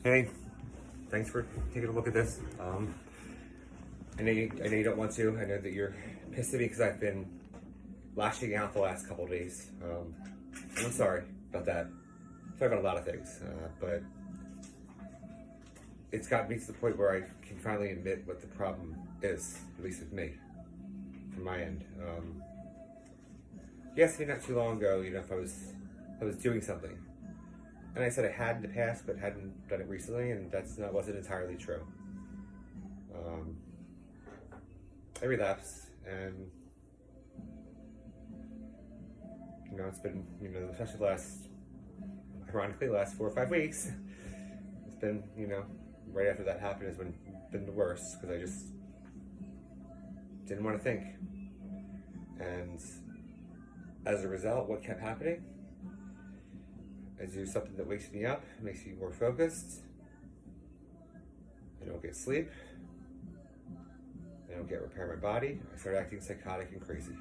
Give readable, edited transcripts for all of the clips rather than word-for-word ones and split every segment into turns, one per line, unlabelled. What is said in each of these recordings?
Hey, thanks for taking a look at this. I know you don't want to. I know that you're pissed at me because I've been lashing out the last couple of days. And I'm sorry about that. Sorry about a lot of things, but it's gotten me to the point where I can finally admit what the problem is, at least with me, from my end. You asked me not too long ago, if I was doing something, and I said I had in the past, but hadn't done it recently, and wasn't entirely true. Um, I relapsed, and it's been especially ironically, the last 4 or 5 weeks. It's been right after that happened has been the worst because I just didn't want to think, and as a result, what kept happening? I do something that wakes me up, makes me more focused. I don't get sleep. I don't get repair my body. I start acting psychotic and crazy.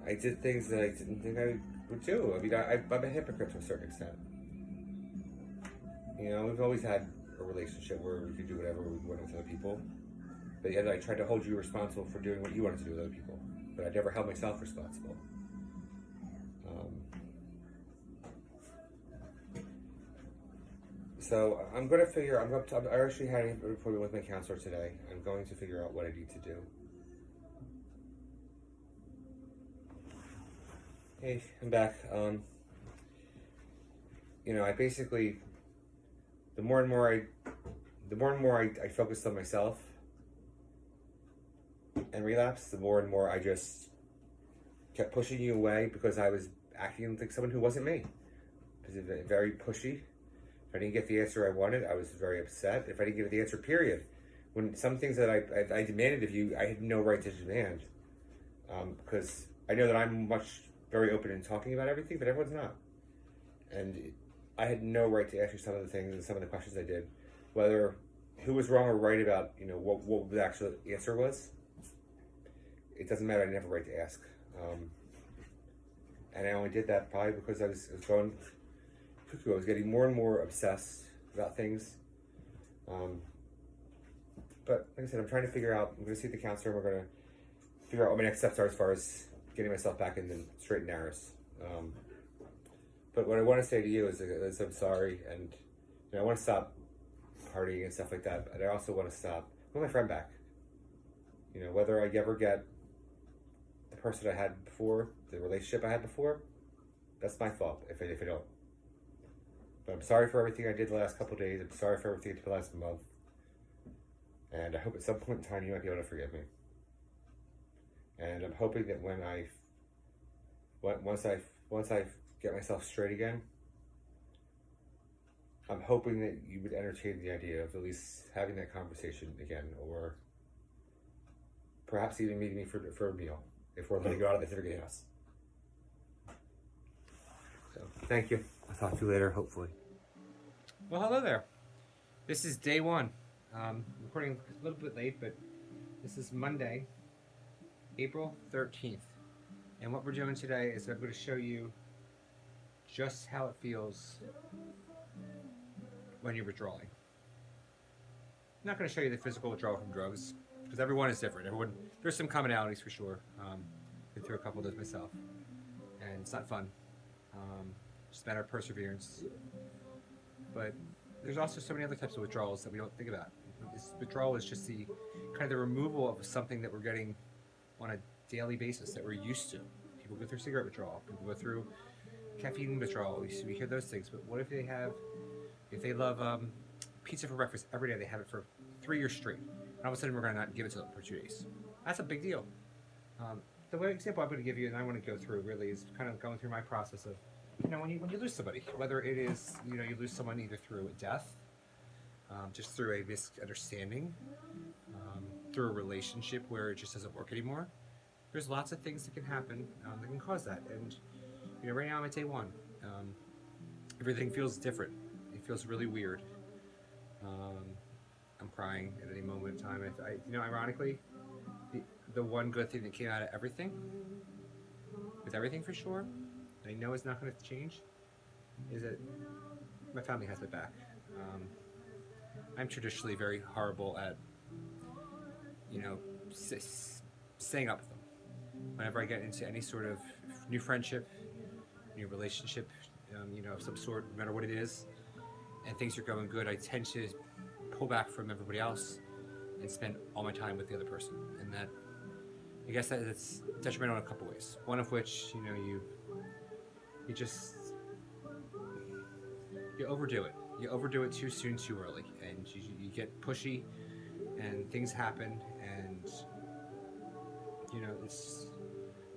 I did things that I didn't think I would do. I mean, I'm a hypocrite to a certain extent. We've always had a relationship where we could do whatever we wanted with other people. But yet I tried to hold you responsible for doing what you wanted to do with other people. But I never held myself responsible. So I'm going to figure. I actually had an appointment with my counselor today. I'm going to figure out what I need to do. Hey, I'm back. I basically, the more and more I focused on myself and relapsed, the more and more I just kept pushing you away because I was acting like someone who wasn't me. I was very pushy. If I didn't get the answer I wanted, I was very upset. If I didn't get the answer, period. When some things that I demanded of you, I had no right to demand. Because I know that I'm very open in talking about everything, but everyone's not. And I had no right to ask you some of the things and some of the questions I did. Whether who was wrong or right about, what the actual answer was. It doesn't matter, I didn't have a right to ask. And I only did that probably because I was going cuckoo. I was getting more and more obsessed about things. But like I said, I'm trying to figure out, I'm going to see the counselor, and we're going to figure out what my next steps are as far as getting myself back in the straight and narrows. But what I want to say to you is I'm sorry, and I want to stop partying and stuff like that, but I also want to stop. I want my friend back. Whether I ever get the person I had before, the relationship I had before, that's my fault if I don't. But I'm sorry for everything I did the last couple of days. I'm sorry for everything I did the last month. And I hope at some point in time you might be able to forgive me. And I'm hoping that once I get myself straight again, I'm hoping that you would entertain the idea of at least having that conversation again, or perhaps even meeting me for a meal if we're going to go out of the Tivergate house. So, thank you. I'll talk to you later, hopefully. Well, hello there. This is day one. Recording a little bit late, but this is Monday, April 13th. And what we're doing today is I'm going to show you just how it feels when you're withdrawing. I'm not going to show you the physical withdrawal from drugs, because everyone is different. There's some commonalities for sure. Been through a couple of those myself, and it's not fun. Just a matter of perseverance. But there's also so many other types of withdrawals that we don't think about. This withdrawal is just the removal of something that we're getting on a daily basis that we're used to. People go through cigarette withdrawal. People go through caffeine withdrawal. We hear those things. But what if they love pizza for breakfast every day? They have it for 3 years straight. And all of a sudden we're going to not give it to them for 2 days. That's a big deal. The example I'm going to give you, and I want to go through really, is kind of going through my process of, when you lose somebody, whether it is, you lose someone either through death, just through a misunderstanding, through a relationship where it just doesn't work anymore. There's lots of things that can happen that can cause that. And right now I'm at day one. Everything feels different. It feels really weird. I'm crying at any moment in time. Ironically, the one good thing that came out of everything, with everything for sure, I know it's not going to change, is that my family has my back. Um, I'm traditionally very horrible at, you know, staying up with them. Whenever I get into any sort of new friendship, new relationship, of some sort, no matter what it is, and things are going good, I tend to pull back from everybody else and spend all my time with the other person. And that, I guess that's detrimental in a couple ways. One of which, you just you overdo it. You overdo it too soon, too early, and you get pushy, and things happen, and it's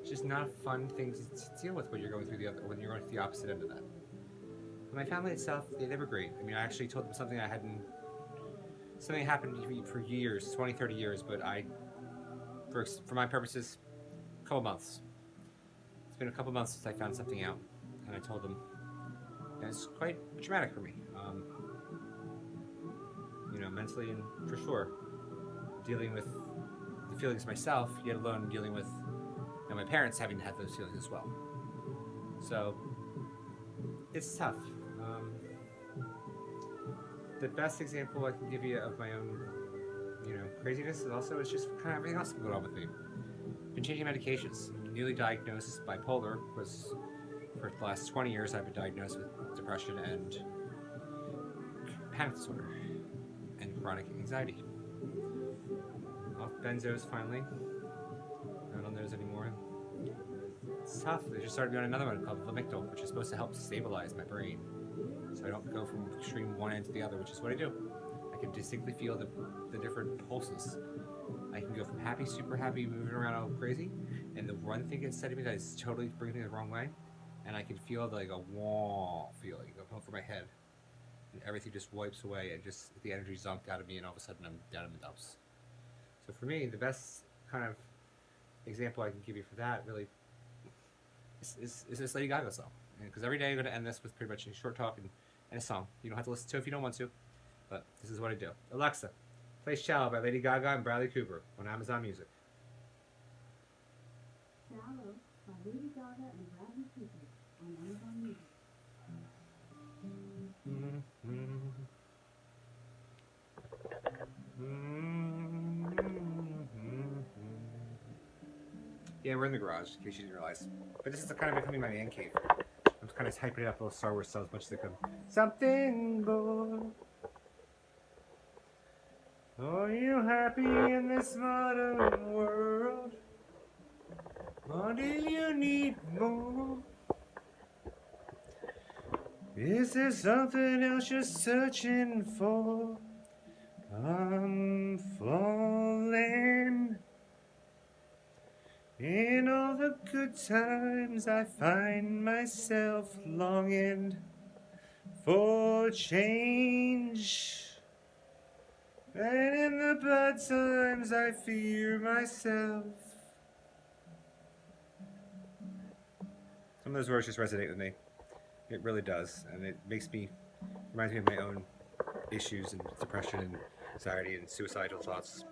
just not a fun thing to deal with when you're going through when you're going to the opposite end of that. My family itself, they were great. I mean, I actually told them something something happened to me for years, 20, 30 years, but for my purposes, a couple months. It's been a couple months since I found something out, and I told them. And it's quite traumatic for me, mentally and for sure. Dealing with the feelings myself, yet alone dealing with my parents having had those feelings as well. So it's tough. The best example I can give you of my own, craziness is also it's just kind of everything else that's going on with me. Been changing medications. Newly diagnosed bipolar. Was for the last 20 years I've been diagnosed with depression and panic disorder and chronic anxiety. Off benzos finally. Not on those anymore. It's tough. They just started me on another one called Lamictal, which is supposed to help stabilize my brain, so I don't go from extreme one end to the other, which is what I do. I can distinctly feel the different pulses. I can go from happy, super happy, moving around all crazy, and the one thing it said to me that is totally bringing me the wrong way, and I can feel like a wall feeling over my head, and everything just wipes away, and just the energy zonked out of me, and all of a sudden I'm down in the dumps. So for me, the best kind of example I can give you for that really is this Lady Gaga song. Because every day I'm going to end this with pretty much a short talk and a song. You don't have to listen to it if you don't want to, but this is what I do. Alexa, play Shallow by Lady Gaga and Bradley Cooper on Amazon Music.
Shallow by Lady Gaga and Bradley Cooper on Amazon Music.
Yeah, we're in the garage, in case you didn't realize. But this is kind of becoming my man cave. I'm kind of hyping it up, little Star Wars stuff as much as I can. Something more. Are you happy in this modern world? Or do you need more? Is there something else you're searching for? I'm falling. In all the good times I find myself longing for change. And in the bad times I fear myself. Some of those words just resonate with me. It really does. And it reminds me of my own issues and depression and anxiety and suicidal thoughts.